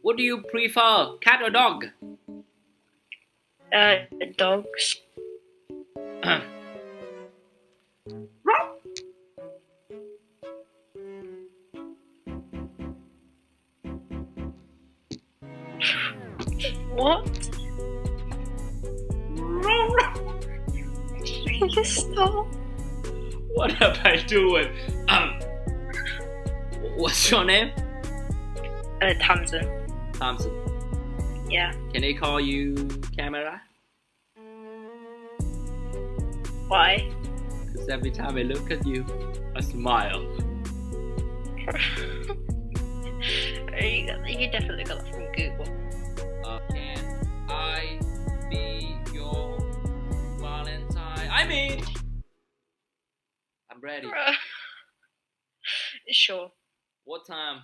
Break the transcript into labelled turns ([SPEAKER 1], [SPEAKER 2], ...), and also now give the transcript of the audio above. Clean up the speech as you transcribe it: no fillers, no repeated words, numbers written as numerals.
[SPEAKER 1] What do you prefer, cat or dog?
[SPEAKER 2] Dogs. What? Please stop.
[SPEAKER 1] What am I doing? What's your name?
[SPEAKER 2] Tamsin.
[SPEAKER 1] Thompson.
[SPEAKER 2] Yeah.
[SPEAKER 1] Can I call you Camera?
[SPEAKER 2] Why?
[SPEAKER 1] Because every time I look at you, I smile.
[SPEAKER 2] You definitely got that from Google.
[SPEAKER 1] Can I be your Valentine? I'm ready.
[SPEAKER 2] Sure.
[SPEAKER 1] What time?